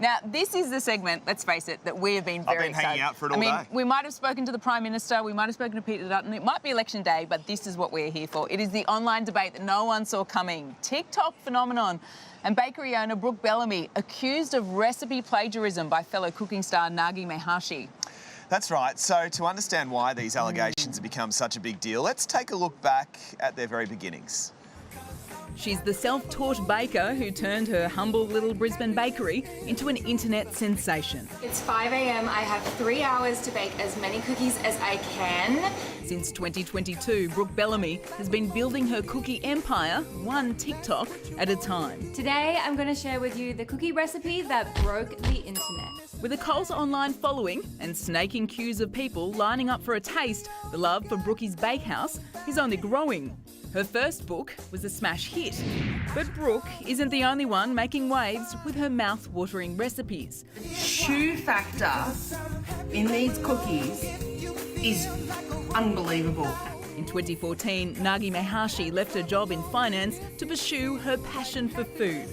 Now, this is the segment, let's face it, that we have been very I've been hanging out for it all day. we might have spoken to the Prime Minister, we might have spoken to Peter Dutton, it might be election day, but this is what we're here for. It is the online debate that no one saw coming. TikTok phenomenon and bakery owner Brooke Bellamy accused of recipe plagiarism by fellow cooking star Nagi Mehashi. That's right. So to understand why these allegations have become such a big deal, let's take a look back at their very beginnings. She's the self-taught baker who turned her humble little Brisbane bakery into an internet sensation. It's 5 a.m. I have 3 hours to bake as many cookies as I can. Since 2022, Brooke Bellamy has been building her cookie empire one TikTok at a time. Today I'm going to share with you the cookie recipe that broke the internet. With a cult online following and snaking queues of people lining up for a taste, the love for Brookie's Bakehouse is only growing. Her first book was a smash hit. But Brooke isn't the only one making waves with her mouth-watering recipes. The chew factor in these cookies is unbelievable. In 2014, Nagi Mehashi left her job in finance to pursue her passion for food.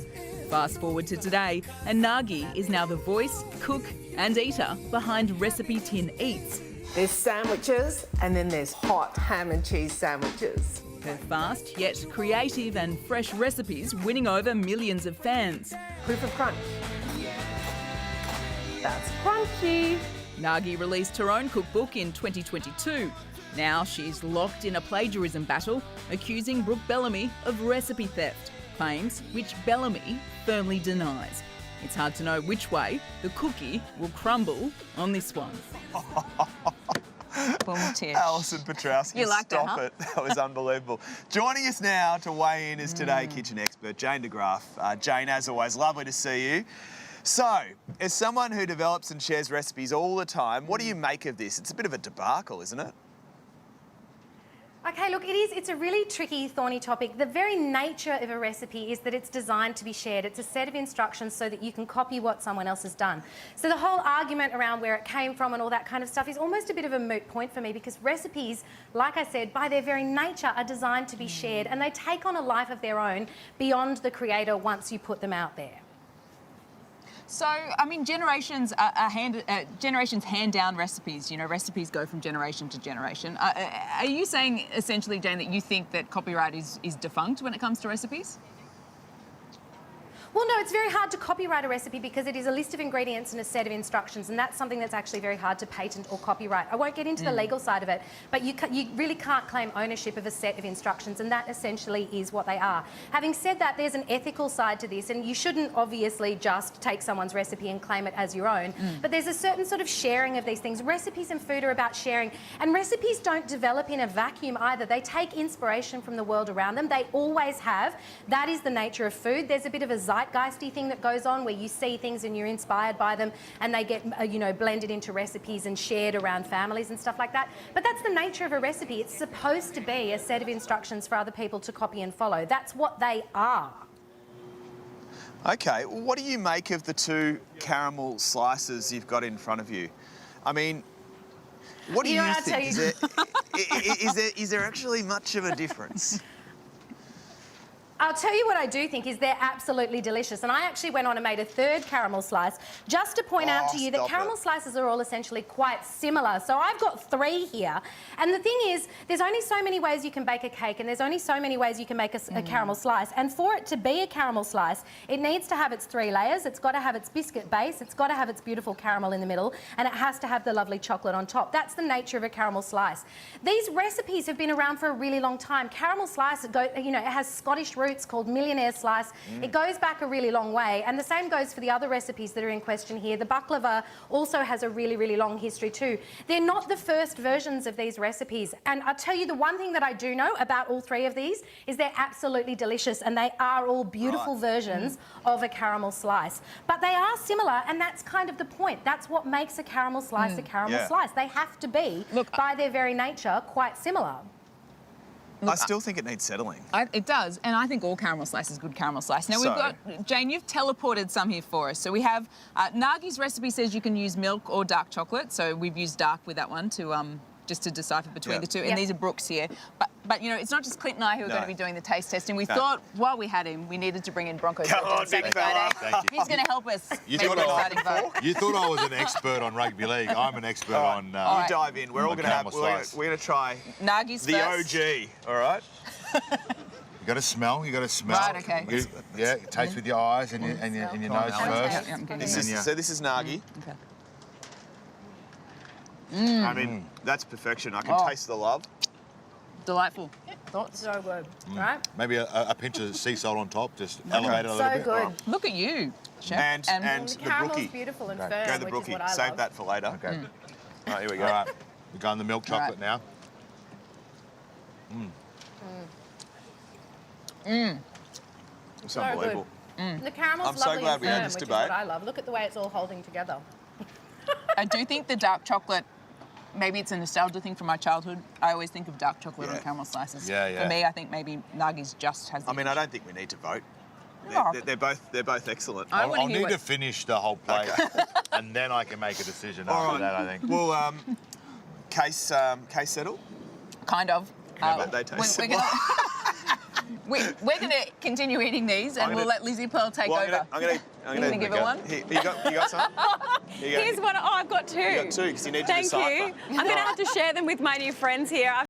Fast forward to today, and Nagi is now the voice, cook and eater behind Recipe Tin Eats. There's sandwiches and then there's hot ham and cheese sandwiches. Her fast yet creative and fresh recipes winning over millions of fans. Proof of crunch. That's crunchy. Nagi released her own cookbook in 2022. Now she's locked in a plagiarism battle, accusing Brooke Bellamy of recipe theft, claims which Bellamy firmly denies. It's hard to know which way the cookie will crumble on this one. Alison Petrowski, You liked stop it, it. That was unbelievable. Joining us now to weigh in is Today kitchen expert Jane de Graaf. Jane, as always, lovely to see you. So, as someone who develops and shares recipes all the time, what do you make of this? It's a bit of a debacle, isn't it? Okay, look, it's a really tricky, thorny topic. The very nature of a recipe is that it's designed to be shared. It's a set of instructions so that you can copy what someone else has done. So the whole argument around where it came from and all that kind of stuff is almost a bit of a moot point for me, because recipes, like I said, by their very nature are designed to be shared, and they take on a life of their own beyond the creator once you put them out there. So, I mean, generations hand down recipes. You know, recipes go from generation to generation. Are you saying, essentially, Jane, that you think that copyright is defunct when it comes to recipes? Well, no, it's very hard to copyright a recipe because it is a list of ingredients and a set of instructions, and that's something that's actually very hard to patent or copyright. I won't get into the legal side of it, but you really can't claim ownership of a set of instructions, and that essentially is what they are. Having said that, there's an ethical side to this, and you shouldn't obviously just take someone's recipe and claim it as your own, but there's a certain sort of sharing of these things. Recipes and food are about sharing, and recipes don't develop in a vacuum either. They take inspiration from the world around them. They always have. That is the nature of food. There's a bit of a zeitgeisty thing that goes on where you see things and you're inspired by them, and they get blended into recipes and shared around families and stuff like that. But that's the nature of a recipe. It's supposed to be a set of instructions for other people to copy and follow. That's what they are. Okay, what do you make of the two caramel slices you've got in front of you? I mean, what do you think? Is there actually much of a difference? I'll tell you what I do think is they're absolutely delicious. And I actually went on and made a third caramel slice just to point out to you that caramel slices are all essentially quite similar. So I've got 3 here. And the thing is, there's only so many ways you can bake a cake, and there's only so many ways you can make a caramel slice. And for it to be a caramel slice, it needs to have its 3 layers. It's got to have its biscuit base. It's got to have its beautiful caramel in the middle. And it has to have the lovely chocolate on top. That's the nature of a caramel slice. These recipes have been around for a really long time. Caramel slice, it has Scottish roots called millionaire slice. It goes back a really long way, and the same goes for the other recipes that are in question here. The baklava also has a really, really long history too. They're not the first versions of these recipes, and I'll tell you the one thing that I do know about all 3 of these is they're absolutely delicious, and they are all beautiful versions of a caramel slice. But they are similar, and that's kind of the point. That's what makes a caramel slice a caramel slice. They have to be, by their very nature, quite similar. Look, I still think it needs settling. It does, and I think all caramel slice is good caramel slice. Now, we've got, Jane, you've teleported some here for us. So we have, Nagi's recipe says you can use milk or dark chocolate, so we've used dark with that one to just to decipher between Yeah. the two. And Yeah. these are Brooks here. But you know, it's not just Clint and I who are No. going to be doing the taste testing. We No. thought while we had him, we needed to bring in Broncos Come legend on, big Sammy fella. Friday. Thank you. He's going to help us You make thought an I was- exciting vote. You thought I was an expert on rugby league. I'm an expert on. You dive in. We're all on going to have. camel We're slice. going to try Nagi's the first. OG. All right. You got to smell. You got to smell. Right, okay. Yeah, taste with your eyes and your nose on, first. Yeah, I'm getting This it. is yeah. so. This is Nagi. Okay. I mean, that's perfection. I can Oh. taste the love. Delightful. Thoughts? So good, right? Maybe a pinch of sea salt on top, just elevate it a little So bit. good. Look at you, Chef. And The the caramel's brookie. beautiful and Okay. firm, Go the which brookie. is what I Save love. that for later. Okay. All right, here we go. All right. We're going the milk All right. chocolate now. It's So unbelievable. The caramel's I'm so lovely glad and we had firm, this which is debate. what I love. Look at the way it's all holding together. I do think the dark chocolate, maybe it's a nostalgia thing from my childhood. I always think of dark chocolate Yeah. on caramel slices. Yeah, yeah. For me, I think maybe Nagi's just has the I mean, I don't think we need to vote. No. They're both excellent. I I'll wanna hear need what- to finish the whole plate, and then I can make a decision All after right. that, I think. Well, case settle. kind of. but they taste we're gonna, we're going to continue eating these, and I'm we'll gonna- let Lizzie Pearl take Well, over. I'm You gonna give her one? Here, you got some? Here you go. Here's one. Oh, I've got two. You got two because you need to Thank decipher. you. I'm going to have to share them with my new friends here.